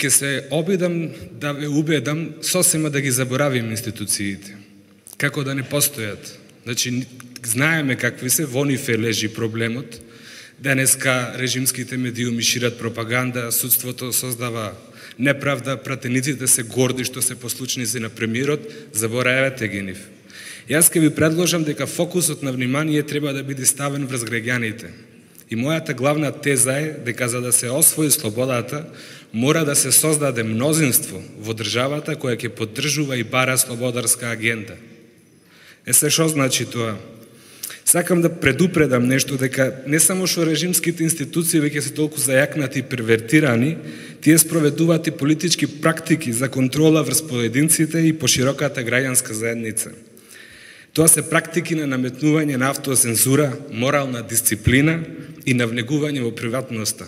Ќе се обидам да ве убедам сосема да ги заборавим институциите, како да не постојат. Значи, знаеме какви се, во нив лежи проблемот. Денеска режимските медиуми шират пропаганда, судството создава неправда, пратениците се горди што се послушници на премиерот, заборавете ги нив. Јас ќе ви предложам дека фокусот на внимание треба да биде ставен врз граѓаните. И мојата главна теза е дека за да се освои слободата, мора да се создаде мнозинство во државата која ќе поддржува и бара слободарска агенда. Се што значи тоа? Сакам да предупредам нешто, дека не само што режимските институции веќе се толку зајакнати и первертирани, тие спроведуваат и политички практики за контрола врз поединците и пошироката граѓанска заедница. Тоа се практики на наметнување на автоцензура, морална дисциплина и навнегување во приватноста.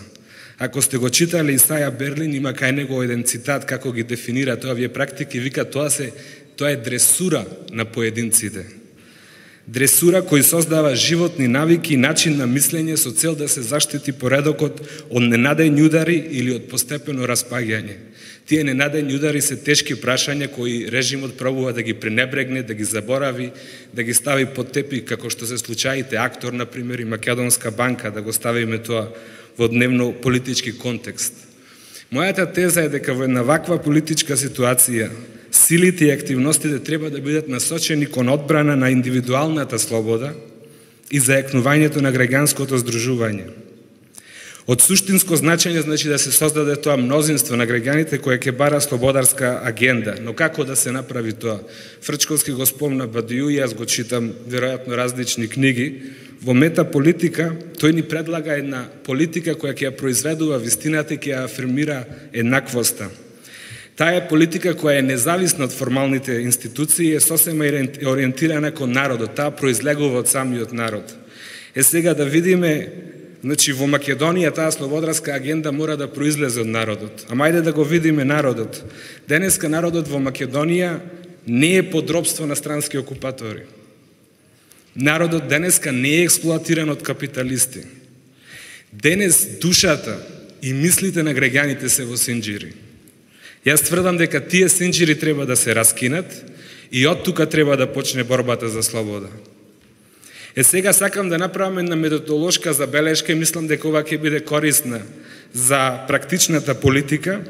Ако сте го читали Исаја Берлин, има кај него еден цитат како ги дефинира тоа овие практики, вика тоа е дресура на поединците. Дресура кој создава животни навики и начин на мислење со цел да се заштити поредокот од ненадејни удари или од постепено распаѓање. Тие ненадејни удари се тешки прашања кои режимот пробува да ги пренебрегне, да ги заборави, да ги стави под тепих, како што се случаите Актор, например, и Македонска банка, да го ставиме тоа во дневно политички контекст. Мојата теза е дека во една ваква политичка ситуација силите и активностите треба да бидат насочени кон одбрана на индивидуалната слобода и зајакнувањето на граѓанското здружување. Од суштинско значење значи да се создаде тоа мнозинство на граѓаните која ќе бара слободарска агенда. Но како да се направи тоа? Фрчковски го спомна Бадију и јас го читам веројатно различни книги. Во метаполитика тој ни предлага една политика која ќе ја произведува вистината и ќе ја афирмира еднаквоста. Таа е политика која е независна од формалните институции и е сосема ориентирана кон народот. Таа произлегува од самиот народ. Сега да видиме, значи во Македонија таа слободарска агенда мора да произлезе од народот. Ама ајде да го видиме народот. Денеска народот во Македонија не е под робство на странски окупатори. Народот денеска не е експлоатиран од капиталисти. Денес душата и мислите на граѓаните се во синџири. Јас тврдам дека тие синџири треба да се раскинат и од тука треба да почне борбата за слобода. Сега сакам да направам една методолошка забелешка и мислам дека ова ќе биде корисна за практичната политика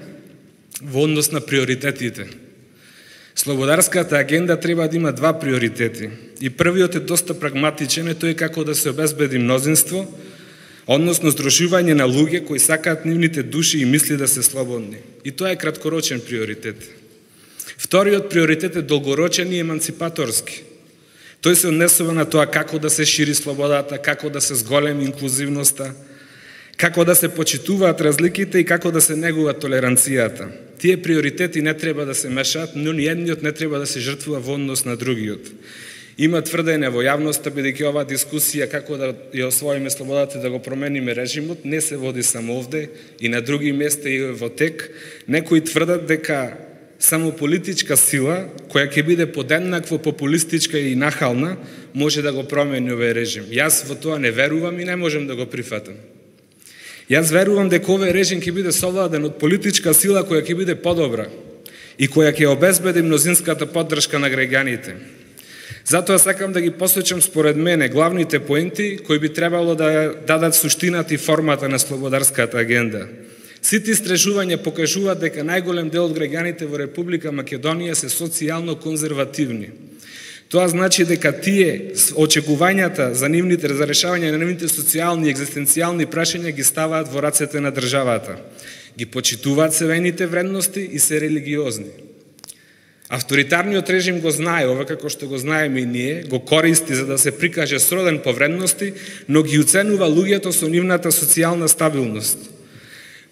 во однос на приоритетите. Слободарската агенда треба да има два приоритети. И првиот е доста прагматичен, тој е како да се обезбеди мнозинство, односно здружување на луѓе кои сакаат нивните души и мисли да се слободни. И тоа е краткорочен приоритет. Вториот приоритет е долгорочен и еманципаторски. Тој се однесува на тоа како да се шири слободата, како да се зголеми инклузивноста, како да се почитуваат разликите и како да се негува толеранцијата. Тие приоритети не треба да се мешаат, но ни едниот не треба да се жртвува во однос на другиот. Има тврдење во јавноста, бидејќи оваа дискусија како да ја освоиме слободата да го промениме режимот, не се води само овде и на други места и во тек. Некои тврдат дека само политичка сила, која ќе биде подеднакво популистичка и нахална, може да го промени овој режим. Јас во тоа не верувам и не можем да го прифатам. Јас верувам дека овој режим ќе биде совладан од политичка сила која ќе биде подобра и која ќе обезбеди мнозинската поддршка на граѓаните. Затоа сакам да ги посочам според мене главните поенти кои би требало да дадат суштината и формата на слободарската агенда. Сите истражувања покажуваат дека најголем дел од граѓаните во Република Македонија се социјално конзервативни. Тоа значи дека тие очекувањата за решавање на нивните социјални и екзистенцијални прашања ги ставаат во рацете на државата. Ги почитуваат севејните вредности и се религиозни. Авторитарниот режим го знае, ова како што го знаеме и ние, го користи за да се прикаже сроден по вредности, но ги уценува луѓето со нивната социјална стабилност.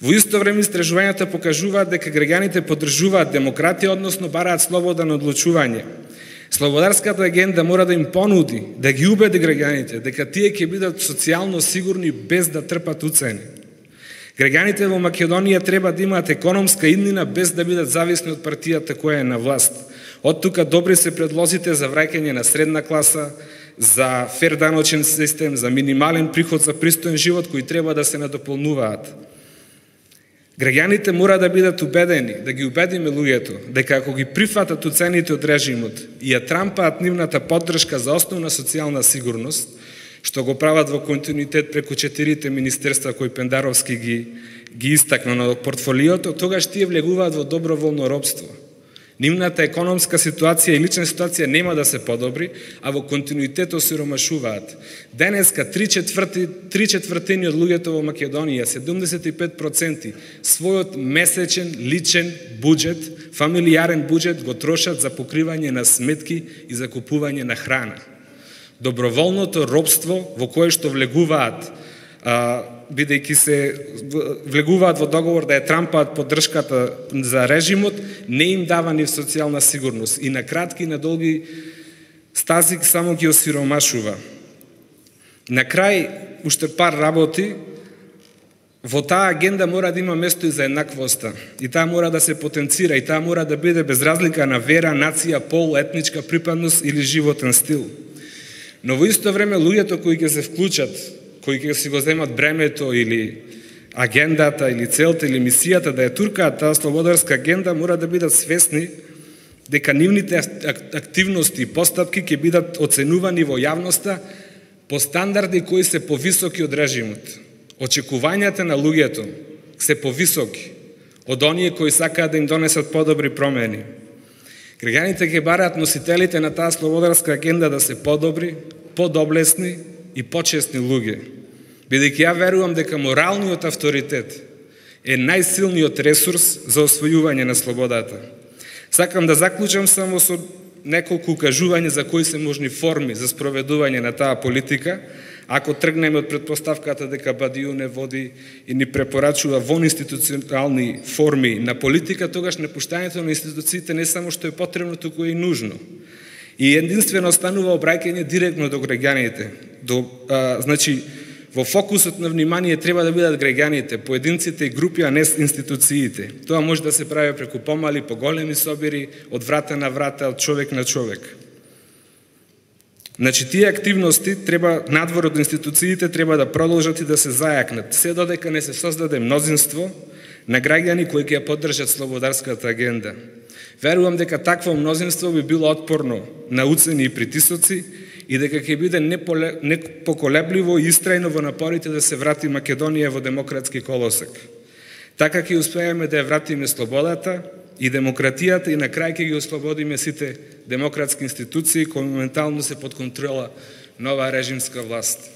Во исто време истражувањата покажуваат дека граѓаните поддржуваат демократија, односно бараат слобода на одлучување. Слободарската агенда мора да им понуди, да ги убеди граѓаните дека тие ќе бидат социјално сигурни без да трпат уцени. Граѓаните во Македонија треба да имаат економска иднина без да бидат зависни од партијата која е на власт. Од тука добри се предлозите за враќање на средна класа, за фер даночен систем, за минимален приход за пристоен живот кои треба да се надополнуваат. Граѓаните мора да бидат убедени, да ги убедиме луѓето, дека ако ги прифатат уцените од режимот и ја трампаат нивната поддршка за основна социјална сигурност, што го прават во континуитет преку 4 министерства кои Пендаровски ги истакна на портфолиото, тогаш тие влегуваат во доброволно робство. Нивната економска ситуација и лична ситуација нема да се подобри, а во континуитет осиромашуваат. Денеска 3/4 од луѓето во Македонија, 75%, својот месечен личен буџет, фамилијарен буџет го трошат за покривање на сметки и за купување на храна. Доброволното робство во кое што влегуваат, бидејќи се влегуваат во договор да ја трампаат поддршката за режимот, не им дава ни социјална сигурност и на кратки и на долги стази само ги осиромашува. На крај, уште пар работи, во таа агенда мора да има место и за еднаквоста, и таа мора да се потенцира, и таа мора да биде без разлика на вера, нација, пол, етничка припадност или животен стил. Но во исто време луѓето кои ќе се вклучат, кои ќе си го земат бремето или агендата или целта или мисијата да ја туркаат таа слободарска агенда, мора да бидат свесни дека нивните активности и постапки ќе бидат оценувани во јавноста по стандарди кои се повисоки од режимот. Очекувањата на луѓето се повисоки од оние кои сакаат да им донесат подобри промени. Граѓаните ќе бараат носителите на таа слободарска агенда да се подобри, подоблесни и почесни луѓе. Бидејќи ја верувам дека моралниот авторитет е најсилниот ресурс за освојување на слободата. Сакам да заклучам само со неколку укажувања за кои се можни форми за спроведување на таа политика, ако тргнеме од претпоставката дека Бадију не води и ни препорачува вонинституционални форми на политика, тогаш напуштањето на институциите не само што е потребно, туку и нужно. И единствено останува обраќање директно до граѓаните. Значи, во фокусот на внимание треба да бидат граѓаните, поединците и групи, а не институциите. Тоа може да се прави преку помали, поголеми собири, од врата на врата, од човек на човек. Значи, тие активности треба, надвор од институциите, треба да продолжат и да се зајакнат, се додека не се создаде мнозинство на граѓани кои ќе ја поддржат слободарската агенда. Верувам дека такво мнозинство би било отпорно на уцени и притисоци и дека ќе биде непоколебливо и истрајно во напорите да се врати Македонија во демократски колосек. Така ќе успееме да ја вратиме слободата и демократијата и на крај ќе ги ослободиме сите демократски институции кои моментално се под контрола нова режимска власт.